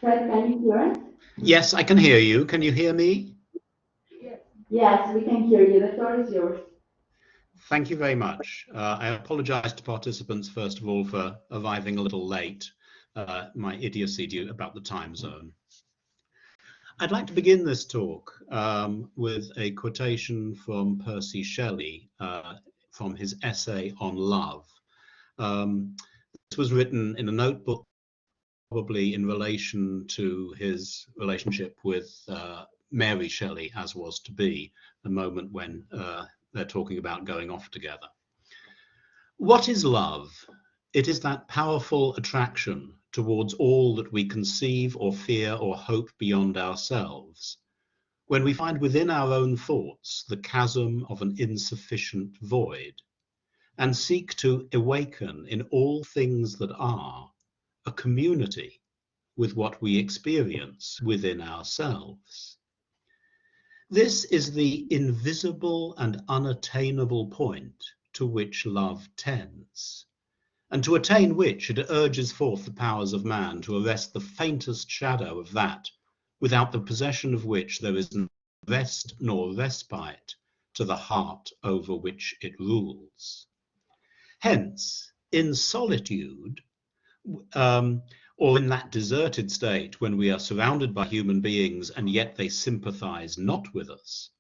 Fred, can you hear us? Yes, I can hear you. Can you hear me? Yes, we can hear you. The floor is yours. Thank you very much. I apologize to participants, first of all, for arriving a little late. My idiocy due about the time zone. I'd like to begin this talk with a quotation from Percy Shelley from his essay on love. This was written in a notebook, probably in relation to his relationship with Mary Shelley, as was to be, the moment when they're talking about going off together. What is love? It is that powerful attraction towards all that we conceive or fear or hope beyond ourselves, when we find within our own thoughts the chasm of an insufficient void, and seek to awaken in all things that are a community with what we experience within ourselves. This is the invisible and unattainable point to which love tends, and to attain which it urges forth the powers of man to arrest the faintest shadow of that, without the possession of which there is no rest nor respite to the heart over which it rules. Hence, in solitude, or in that deserted state when we are surrounded by human beings and yet they sympathize not with us,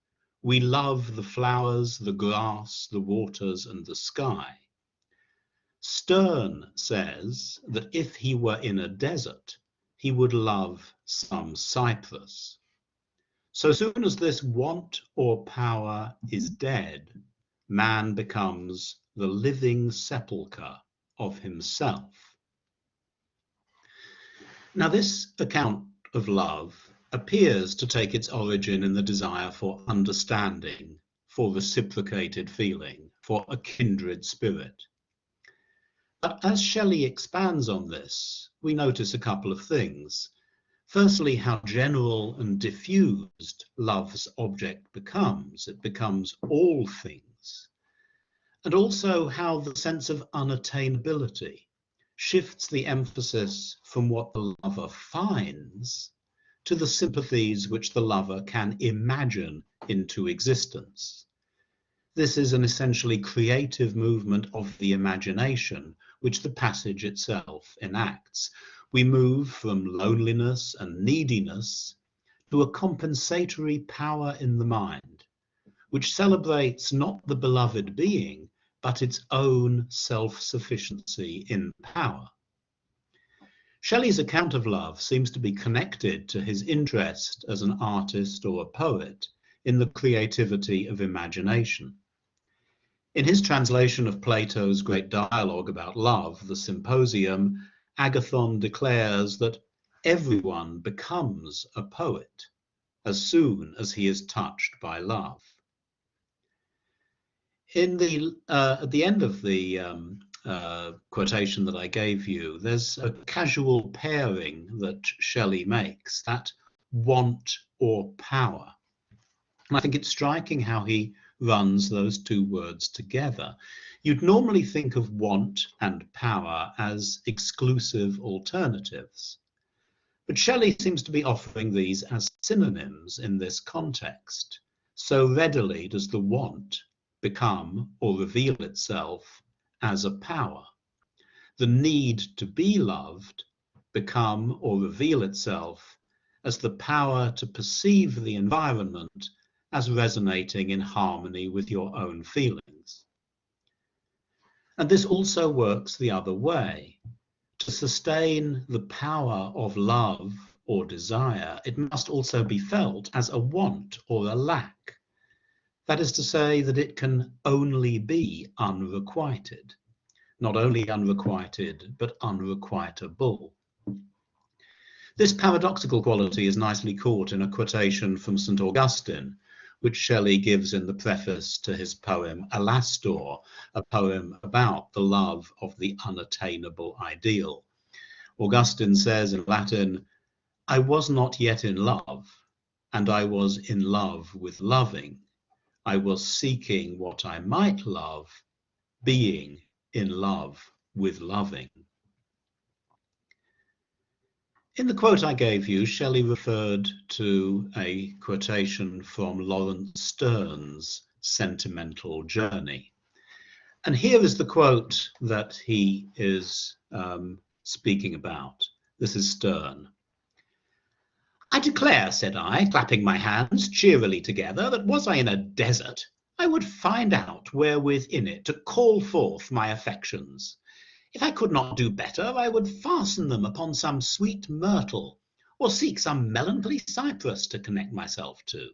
we love the flowers, the grass, the waters, and the sky. Sterne says that if he were in a desert, he would love some cypress. So soon as this want or power is dead, man becomes the living sepulchre of himself. Now, this account of love appears to take its origin in the desire for understanding, for reciprocated feeling, for a kindred spirit. But as Shelley expands on this, we notice a couple of things. Firstly, how general and diffused love's object becomes. It becomes all things. And also how the sense of unattainability shifts the emphasis from what the lover finds to the sympathies which the lover can imagine into existence. This is an essentially creative movement of the imagination, which the passage itself enacts. We move from loneliness and neediness to a compensatory power in the mind, which celebrates not the beloved being, but its own self-sufficiency in power. Shelley's account of love seems to be connected to his interest as an artist or a poet in the creativity of imagination. In his translation of Plato's great dialogue about love, the Symposium, Agathon declares that everyone becomes a poet as soon as he is touched by love. At the end of the quotation that I gave you, there's a casual pairing that Shelley makes, that want or power. And I think it's striking how he runs those two words together. You'd normally think of want and power as exclusive alternatives, but Shelley seems to be offering these as synonyms in this context. So readily does the want become or reveal itself as a power. The need to be loved become or reveal itself as the power to perceive the environment as resonating in harmony with your own feelings. And this also works the other way. To sustain the power of love or desire, it must also be felt as a want or a lack. That is to say that it can only be unrequited. Not only unrequited, but unrequitable. This paradoxical quality is nicely caught in a quotation from St. Augustine, which Shelley gives in the preface to his poem Alastor, a poem about the love of the unattainable ideal. Augustine says in Latin, "I was not yet in love, and I was in love with loving. I was seeking what I might love, being in love with loving." In the quote I gave you, Shelley referred to a quotation from Lawrence Sterne's Sentimental Journey. And here is the quote that he is speaking about. This is Sterne. "I declare," said I, clapping my hands cheerily together, "that was I in a desert, I would find out wherewith in it to call forth my affections. If I could not do better, I would fasten them upon some sweet myrtle, or seek some melancholy cypress to connect myself to.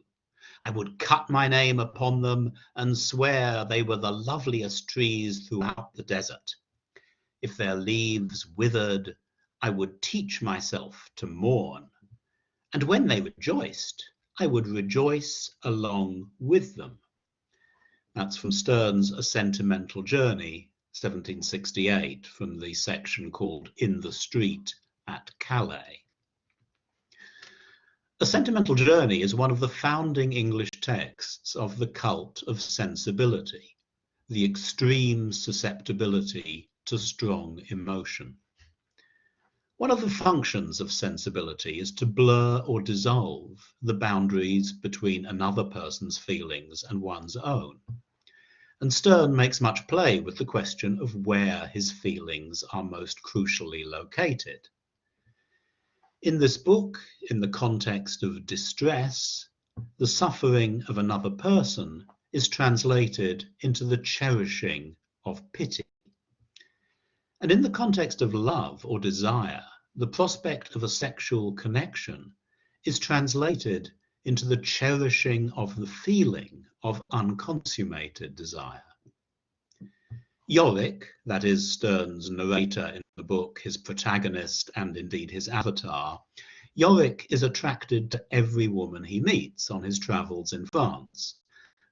I would cut my name upon them, and swear they were the loveliest trees throughout the desert. If their leaves withered, I would teach myself to mourn. And when they rejoiced, I would rejoice along with them." That's from Sterne's A Sentimental Journey, 1768, from the section called In the Street at Calais. A Sentimental Journey is one of the founding English texts of the cult of sensibility, the extreme susceptibility to strong emotion. One of the functions of sensibility is to blur or dissolve the boundaries between another person's feelings and one's own. And Sterne makes much play with the question of where his feelings are most crucially located. In this book, in the context of distress, the suffering of another person is translated into the cherishing of pity. And in the context of love or desire, the prospect of a sexual connection is translated into the cherishing of the feeling of unconsummated desire. Yorick, that is Sterne's narrator in the book, his protagonist, and indeed his avatar, Yorick is attracted to every woman he meets on his travels in France.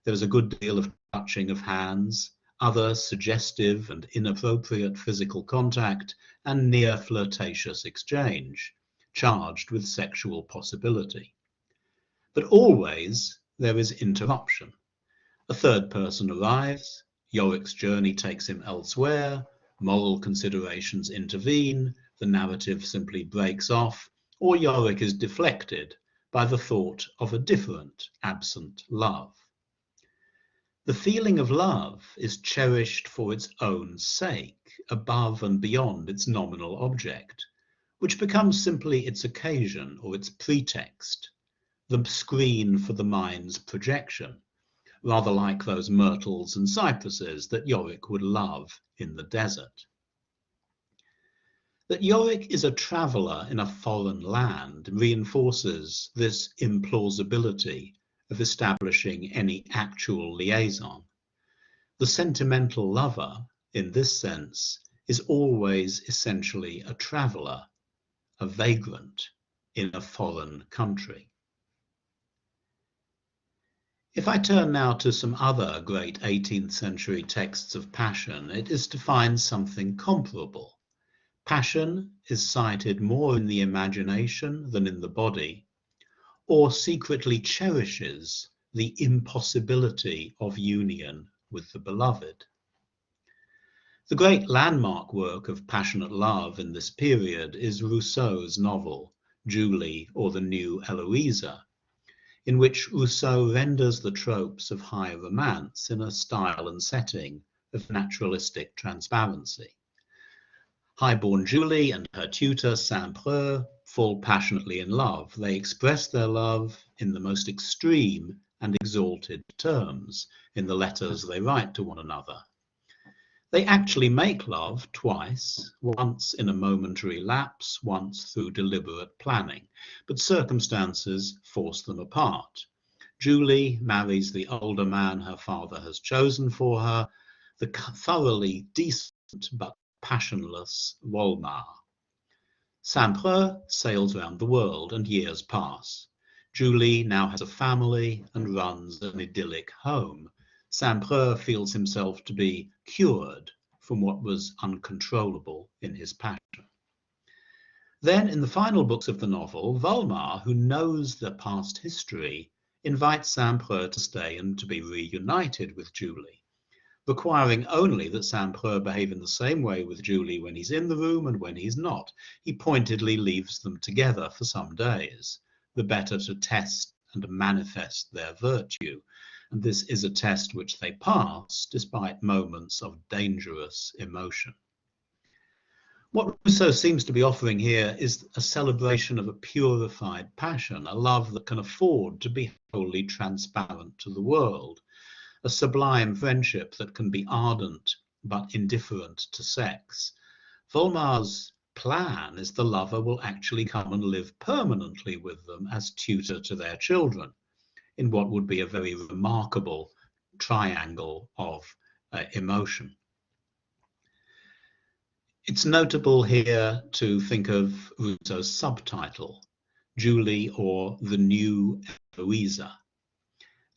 There is a good deal of touching of hands, other suggestive and inappropriate physical contact, and near flirtatious exchange, charged with sexual possibility. But always there is interruption. A third person arrives, Yorick's journey takes him elsewhere, moral considerations intervene, the narrative simply breaks off, or Yorick is deflected by the thought of a different, absent love. The feeling of love is cherished for its own sake, above and beyond its nominal object, which becomes simply its occasion or its pretext, the screen for the mind's projection, rather like those myrtles and cypresses that Yorick would love in the desert. That Yorick is a traveller in a foreign land reinforces this implausibility of establishing any actual liaison. The sentimental lover, in this sense, is always essentially a traveller, a vagrant in a foreign country. If I turn now to some other great 18th century texts of passion, it is to find something comparable. Passion is cited more in the imagination than in the body, or secretly cherishes the impossibility of union with the beloved. The great landmark work of passionate love in this period is Rousseau's novel, Julie or the New Eloisa, in which Rousseau renders the tropes of high romance in a style and setting of naturalistic transparency. High-born Julie and her tutor Saint-Preux fall passionately in love. They express their love in the most extreme and exalted terms in the letters they write to one another. They actually make love twice, once in a momentary lapse, once through deliberate planning, but circumstances force them apart. Julie marries the older man her father has chosen for her, the thoroughly decent but passionless Volmar. Saint-Preux sails around the world and years pass. Julie now has a family and runs an idyllic home. Saint-Preux feels himself to be cured from what was uncontrollable in his passion. Then, in the final books of the novel, Volmar, who knows the past history, invites Saint-Preux to stay and to be reunited with Julie. requiring only that Saint-Preux behave in the same way with Julie when he's in the room and when he's not. He pointedly leaves them together for some days, the better to test and manifest their virtue. And this is a test which they pass despite moments of dangerous emotion. What Rousseau seems to be offering here is a celebration of a purified passion, a love that can afford to be wholly transparent to the world, a sublime friendship that can be ardent but indifferent to sex. Volmar's plan is the lover will actually come and live permanently with them as tutor to their children, in what would be a very remarkable triangle of emotion. It's notable here to think of Rousseau's subtitle, Julie or the New Eloisa.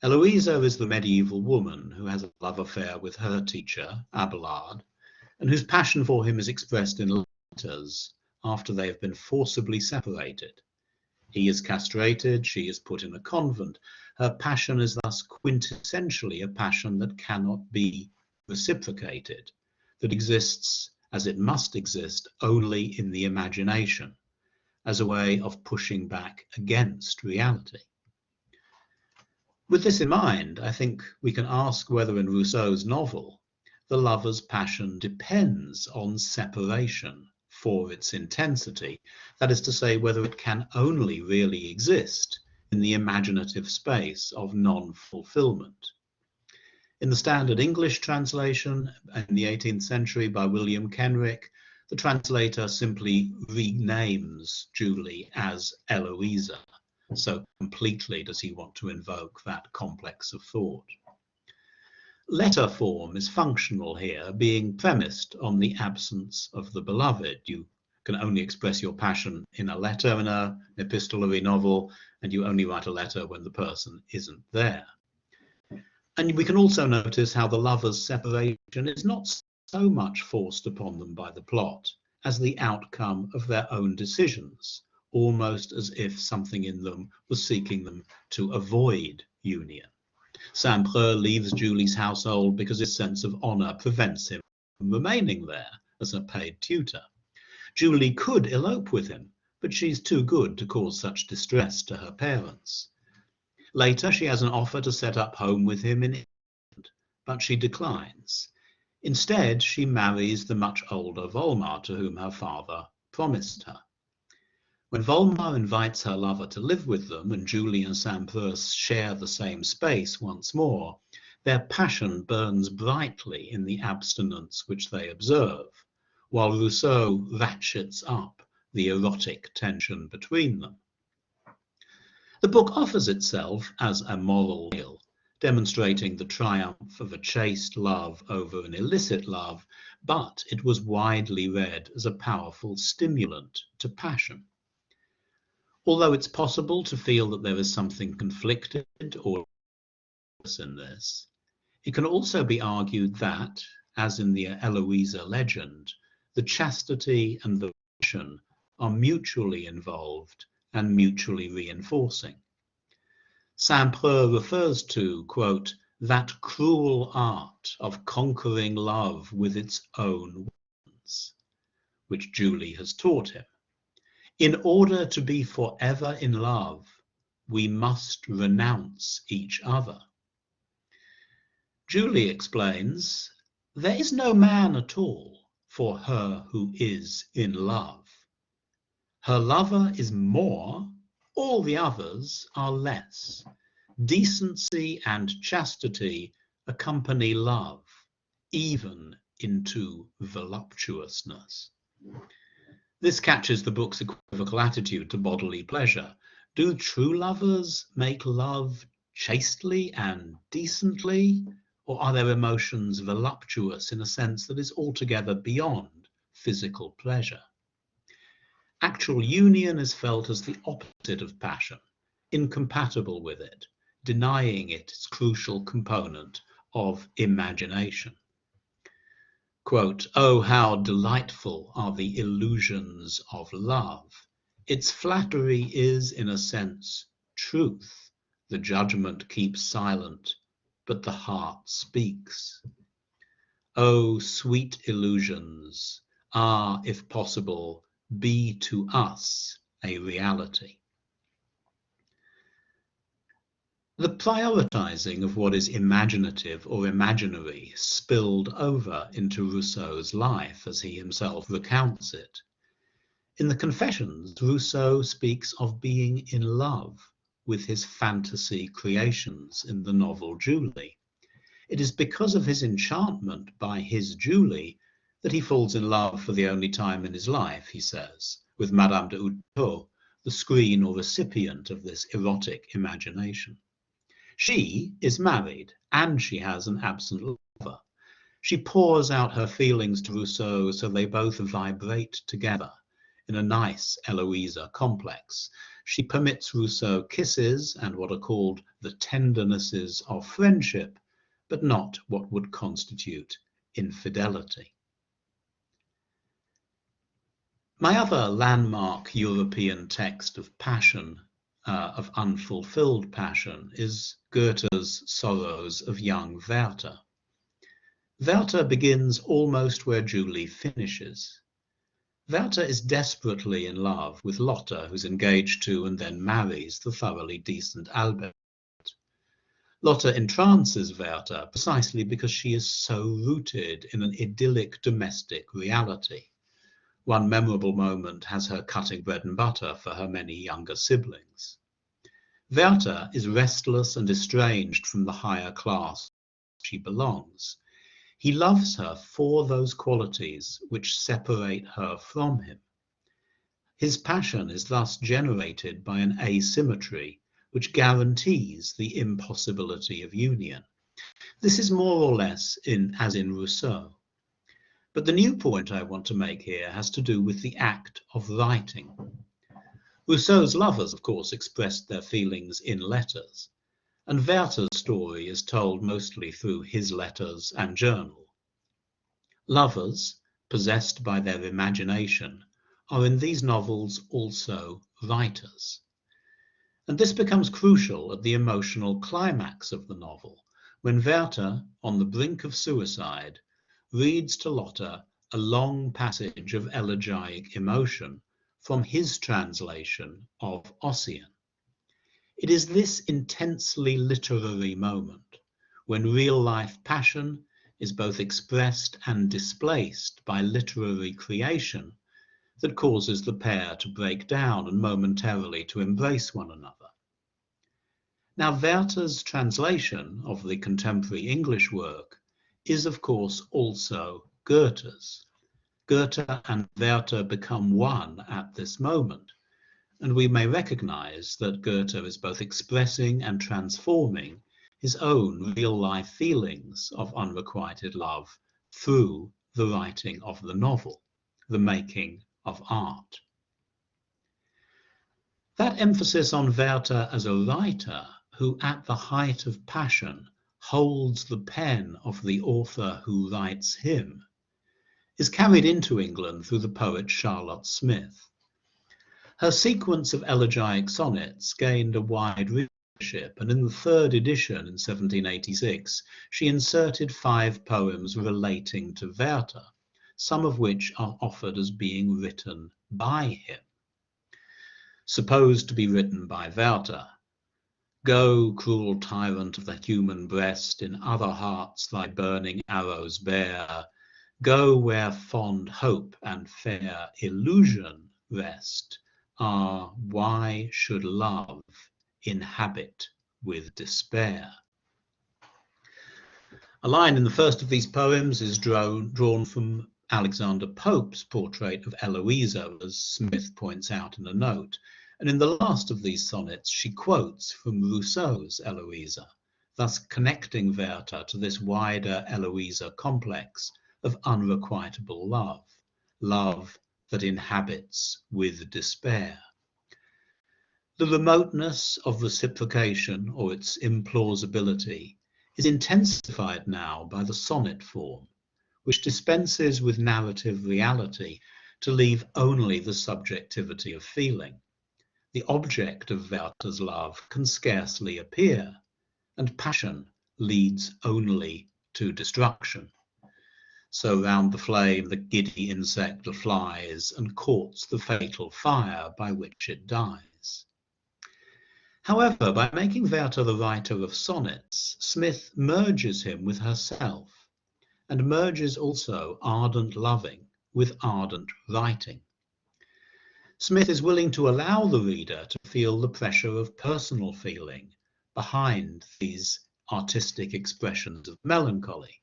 Eloisa is the medieval woman who has a love affair with her teacher, Abelard, and whose passion for him is expressed in letters after they have been forcibly separated. He is castrated, she is put in a convent. Her passion is thus quintessentially a passion that cannot be reciprocated, that exists as it must exist only in the imagination, as a way of pushing back against reality. With this in mind, I think we can ask whether in Rousseau's novel, the lover's passion depends on separation for its intensity. That is to say, whether it can only really exist in the imaginative space of non-fulfillment. In the standard English translation in the 18th century by William Kenrick, the translator simply renames Julie as Eloisa. So completely does he want to invoke that complex of thought. Letter form is functional here, being premised on the absence of the beloved. You can only express your passion in a letter, in an epistolary novel, and you only write a letter when the person isn't there. And we can also notice how the lovers' separation is not so much forced upon them by the plot as the outcome of their own decisions, almost as if something in them was seeking them to avoid union. Saint-Preux leaves Julie's household because his sense of honour prevents him from remaining there as a paid tutor. Julie could elope with him, but she's too good to cause such distress to her parents. Later, she has an offer to set up home with him in England, but she declines. Instead, she marries the much older Volmar, to whom her father promised her. When Volmar invites her lover to live with them and Julie and Saint-Preux share the same space once more, their passion burns brightly in the abstinence which they observe, while Rousseau ratchets up the erotic tension between them. The book offers itself as a moral tale, demonstrating the triumph of a chaste love over an illicit love, but it was widely read as a powerful stimulant to passion. Although it's possible to feel that there is something conflicted or in this, it can also be argued that, as in the Eloisa legend, the chastity and the passion are mutually involved and mutually reinforcing. Saint-Preux refers to, quote, that cruel art of conquering love with its own weapons, which Julie has taught him. In order to be forever in love, we must renounce each other. Julie explains, there is no man at all for her who is in love. Her lover is more, all the others are less. Decency and chastity accompany love, even into voluptuousness. This catches the book's equivocal attitude to bodily pleasure. Do true lovers make love chastely and decently, or are their emotions voluptuous in a sense that is altogether beyond physical pleasure? Actual union is felt as the opposite of passion, incompatible with it, denying it its crucial component of imagination. Quote, oh, how delightful are the illusions of love. Its flattery is, in a sense, truth. The judgment keeps silent, but the heart speaks. Oh, sweet illusions, are, if possible, be to us a reality. The prioritizing of what is imaginative or imaginary spilled over into Rousseau's life as he himself recounts it. In the Confessions, Rousseau speaks of being in love with his fantasy creations in the novel Julie. It is because of his enchantment by his Julie that he falls in love for the only time in his life, he says, with Madame de Houdetot, the screen or recipient of this erotic imagination. She is married and she has an absent lover. She pours out her feelings to Rousseau so they both vibrate together in a nice Eloisa complex. She permits Rousseau kisses and what are called the tendernesses of friendship, but not what would constitute infidelity. My other landmark European text of passion, of unfulfilled passion, is Goethe's Sorrows of Young Werther. Werther begins almost where Julie finishes. Werther is desperately in love with Lotte, who's engaged to and then marries the thoroughly decent Albert. Lotte entrances Werther precisely because she is so rooted in an idyllic domestic reality. One memorable moment has her cutting bread and butter for her many younger siblings. Werther is restless and estranged from the higher class she belongs. He loves her for those qualities which separate her from him. His passion is thus generated by an asymmetry which guarantees the impossibility of union. This is more or less as in Rousseau. But the new point I want to make here has to do with the act of writing. Rousseau's lovers, of course, expressed their feelings in letters, and Werther's story is told mostly through his letters and journal. Lovers, possessed by their imagination, are in these novels also writers. And this becomes crucial at the emotional climax of the novel, when Werther, on the brink of suicide, reads to Lotte a long passage of elegiac emotion from his translation of Ossian. It is this intensely literary moment, when real-life passion is both expressed and displaced by literary creation, that causes the pair to break down and momentarily to embrace one another. Now, Werther's translation of the contemporary English work is, of course, also Goethe's. Goethe and Werther become one at this moment, and we may recognize that Goethe is both expressing and transforming his own real-life feelings of unrequited love through the writing of the novel, the making of art. That emphasis on Werther as a writer who, at the height of passion, holds the pen of the author who writes him, is carried into England through the poet Charlotte Smith. Her sequence of elegiac sonnets gained a wide readership, and in the third edition in 1786, she inserted 5 poems relating to Werther, some of which are offered as being written by him. Supposed to be written by Werther: "Go, cruel tyrant of the human breast, in other hearts thy burning arrows bear. Go where fond hope and fair illusion rest. Ah, why should love inhabit with despair?" A line in the first of these poems is drawn from Alexander Pope's portrait of Eloisa, as Smith points out in a note. And in the last of these sonnets, she quotes from Rousseau's Eloisa, thus connecting Werther to this wider Eloisa complex of unrequitable love, love that inhabits with despair. The remoteness of reciprocation, or its implausibility, is intensified now by the sonnet form, which dispenses with narrative reality to leave only the subjectivity of feeling. The object of Werther's love can scarcely appear, and passion leads only to destruction. So round the flame the giddy insect flies, and courts the fatal fire by which it dies. However, by making Werther the writer of sonnets, Smith merges him with herself, and merges also ardent loving with ardent writing. Smith is willing to allow the reader to feel the pressure of personal feeling behind these artistic expressions of melancholy.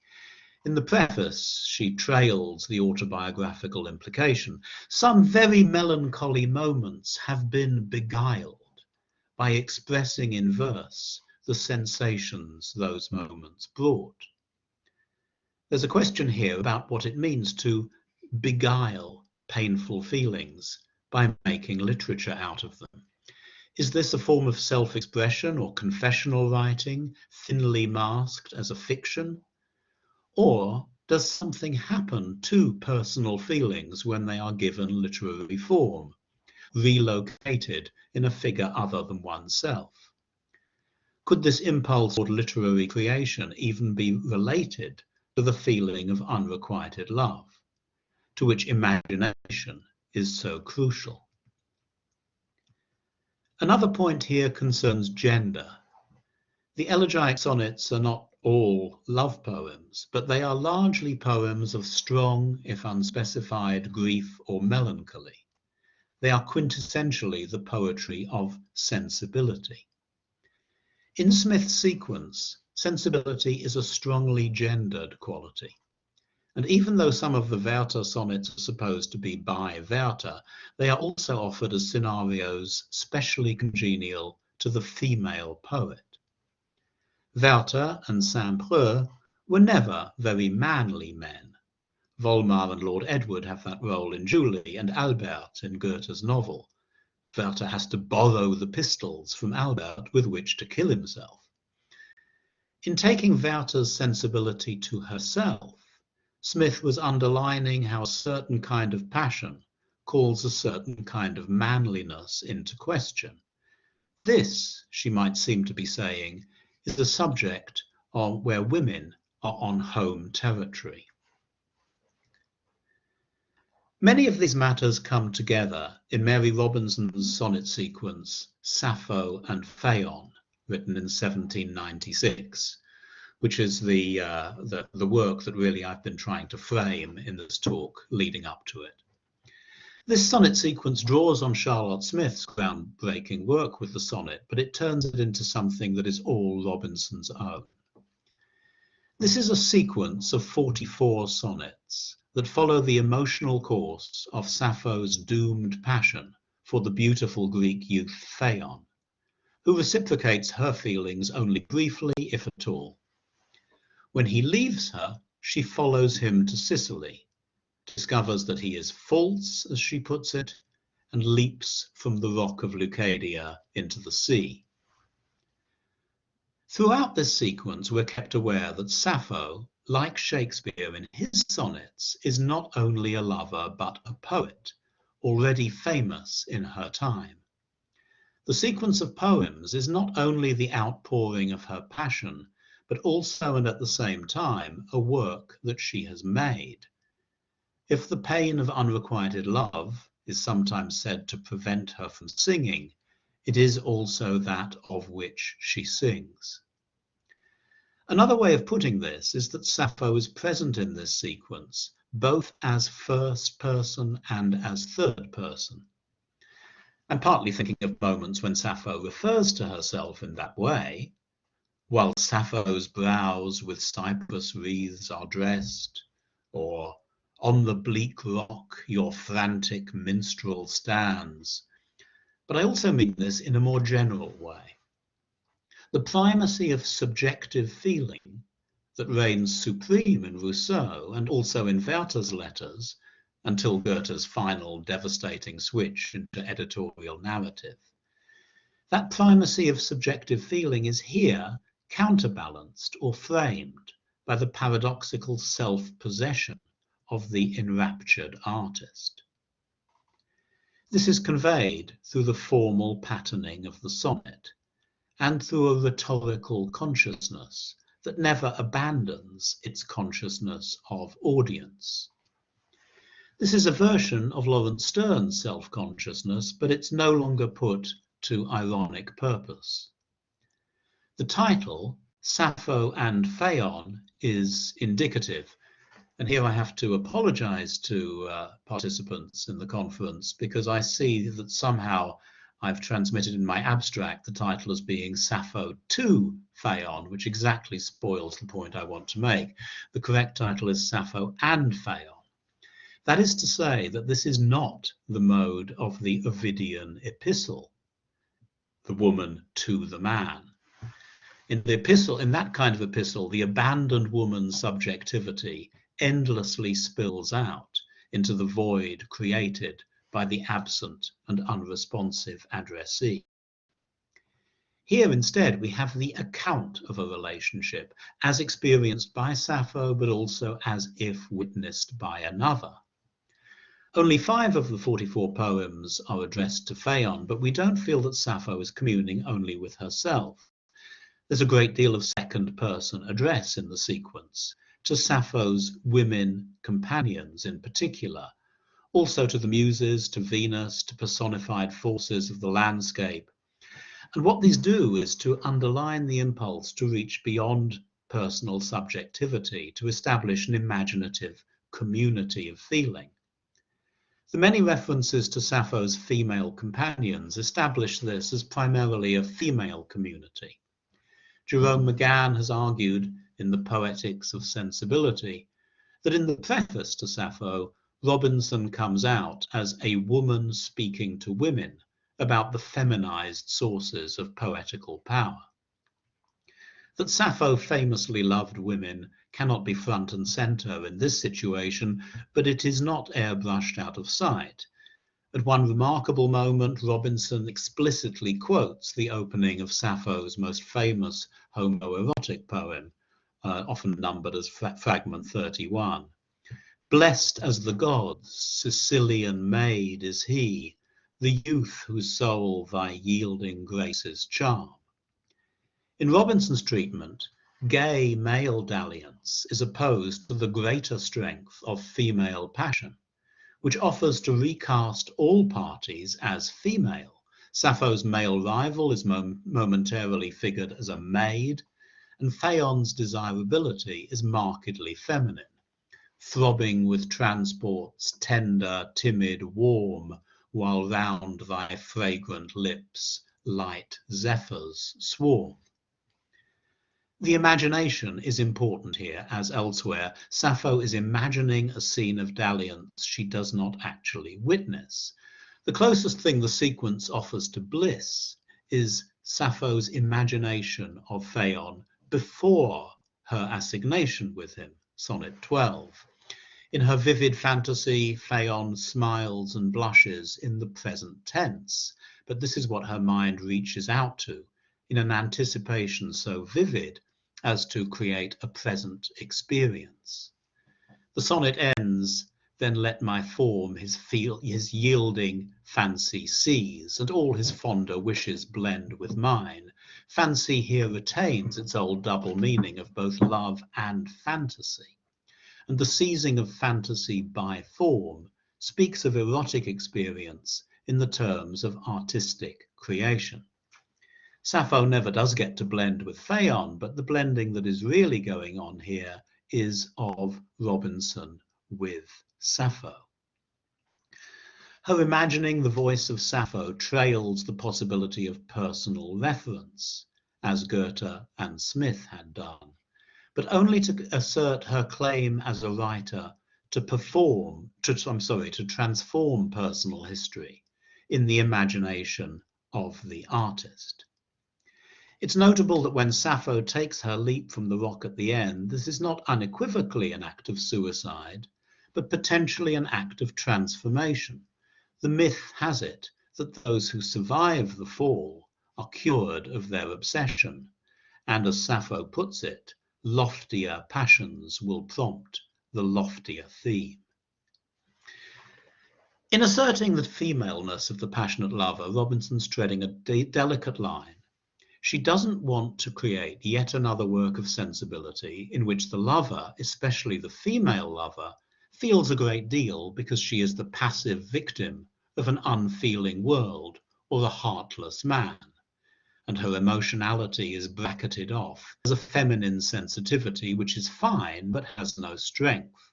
In the preface, she trails the autobiographical implication. Some very melancholy moments have been beguiled by expressing in verse the sensations those moments brought. There's a question here about what it means to beguile painful feelings by making literature out of them. Is this a form of self-expression or confessional writing, thinly masked as a fiction? Or does something happen to personal feelings when they are given literary form, relocated in a figure other than oneself? Could this impulse toward literary creation even be related to the feeling of unrequited love, to which imagination is so crucial? Another point here concerns gender. The elegiac sonnets are not all love poems, but they are largely poems of strong, if unspecified, grief or melancholy. They are quintessentially the poetry of sensibility. In Smith's sequence, sensibility is a strongly gendered quality. And even though some of the Werther sonnets are supposed to be by Werther, they are also offered as scenarios specially congenial to the female poet. Werther and Saint-Preux were never very manly men. Volmar and Lord Edward have that role in Julie, and Albert in Goethe's novel. Werther has to borrow the pistols from Albert with which to kill himself. In taking Werther's sensibility to herself, Smith was underlining how a certain kind of passion calls a certain kind of manliness into question. This, she might seem to be saying, is a subject where women are on home territory. Many of these matters come together in Mary Robinson's sonnet sequence, Sappho and Phaon, written in 1796, which is the work that really I've been trying to frame in this talk leading up to it. This sonnet sequence draws on Charlotte Smith's groundbreaking work with the sonnet, but it turns it into something that is all Robinson's own. This is a sequence of 44 sonnets that follow the emotional course of Sappho's doomed passion for the beautiful Greek youth Phaon, who reciprocates her feelings only briefly, if at all. When he leaves her, she follows him to Sicily, discovers that he is false, as she puts it, and leaps from the rock of Leucadia into the sea. Throughout this sequence, we're kept aware that Sappho, like Shakespeare in his sonnets, is not only a lover but a poet, already famous in her time. The sequence of poems is not only the outpouring of her passion, but also and at the same time a work that she has made. If the pain of unrequited love is sometimes said to prevent her from singing, it is also that of which she sings. Another way of putting this is that Sappho is present in this sequence, both as first person and as third person. I'm partly thinking of moments when Sappho refers to herself in that way, while Sappho's brows with cypress wreaths are dressed, or on the bleak rock your frantic minstrel stands. But I also mean this in a more general way. The primacy of subjective feeling that reigns supreme in Rousseau and also in Werther's letters until Goethe's final devastating switch into editorial narrative. That primacy of subjective feeling is here counterbalanced or framed by the paradoxical self-possession of the enraptured artist. This is conveyed through the formal patterning of the sonnet and through a rhetorical consciousness that never abandons its consciousness of audience. This is a version of Lawrence Stern's self-consciousness, but it's no longer put to ironic purpose. The title, Sappho and Phaon, is indicative. And here I have to apologize to participants in the conference because I see that somehow I've transmitted in my abstract the title as being Sappho to Phaon, which exactly spoils the point I want to make. The correct title is Sappho and Phaon. That is to say that this is not the mode of the Ovidian epistle, the woman to the man. In the epistle, in that kind of epistle, the abandoned woman's subjectivity endlessly spills out into the void created by the absent and unresponsive addressee. Here instead we have the account of a relationship as experienced by Sappho, but also as if witnessed by another. Only 5 of the 44 poems are addressed to Phaon, but we don't feel that Sappho is communing only with herself. There's a great deal of second-person address in the sequence, to Sappho's women companions in particular, also to the muses, to Venus, to personified forces of the landscape. And what these do is to underline the impulse to reach beyond personal subjectivity, to establish an imaginative community of feeling. The many references to Sappho's female companions establish this as primarily a female community. Jerome McGann has argued in The Poetics of Sensibility that in the preface to Sappho, Robinson comes out as a woman speaking to women about the feminized sources of poetical power. That Sappho famously loved women cannot be front and center in this situation, but it is not airbrushed out of sight. At one remarkable moment, Robinson explicitly quotes the opening of Sappho's most famous homoerotic poem, often numbered as fragment 31. Blessed as the gods, Sicilian maid is he, the youth whose soul thy yielding graces charm. In Robinson's treatment, gay male dalliance is opposed to the greater strength of female passion, which offers to recast all parties as female. Sappho's male rival is momentarily figured as a maid, and Phaon's desirability is markedly feminine, throbbing with transports, tender, timid, warm, while round thy fragrant lips light zephyrs swarm. The imagination is important here, as elsewhere. Sappho is imagining a scene of dalliance she does not actually witness. The closest thing the sequence offers to bliss is Sappho's imagination of Phaon before her assignation with him, Sonnet 12. In her vivid fantasy, Phaon smiles and blushes in the present tense, but this is what her mind reaches out to, in an anticipation so vivid as to create a present experience. The sonnet ends, then let my form his yielding fancy seize, and all his fonder wishes blend with mine. Fancy here retains its old double meaning of both love and fantasy. And the seizing of fantasy by form speaks of erotic experience in the terms of artistic creation. Sappho never does get to blend with Phaon, but the blending that is really going on here is of Robinson with Sappho. Her imagining the voice of Sappho trails the possibility of personal reference, as Goethe and Smith had done, but only to assert her claim as a writer to transform personal history in the imagination of the artist. It's notable that when Sappho takes her leap from the rock at the end, this is not unequivocally an act of suicide, but potentially an act of transformation. The myth has it that those who survive the fall are cured of their obsession, and as Sappho puts it, loftier passions will prompt the loftier theme. In asserting the femaleness of the passionate lover, Robinson's treading a delicate line. She doesn't want to create yet another work of sensibility in which the lover, especially the female lover, feels a great deal because she is the passive victim of an unfeeling world or a heartless man, and her emotionality is bracketed off as a feminine sensitivity which is fine but has no strength.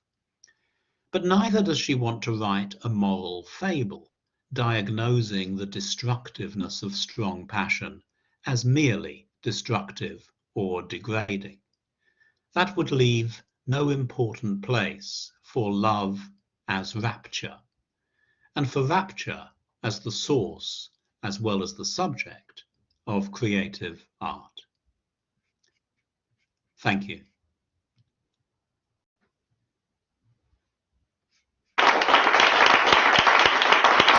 But neither does she want to write a moral fable, diagnosing the destructiveness of strong passion as merely destructive or degrading. That would leave no important place for love as rapture, and for rapture as the source as well as the subject of creative art. Thank you.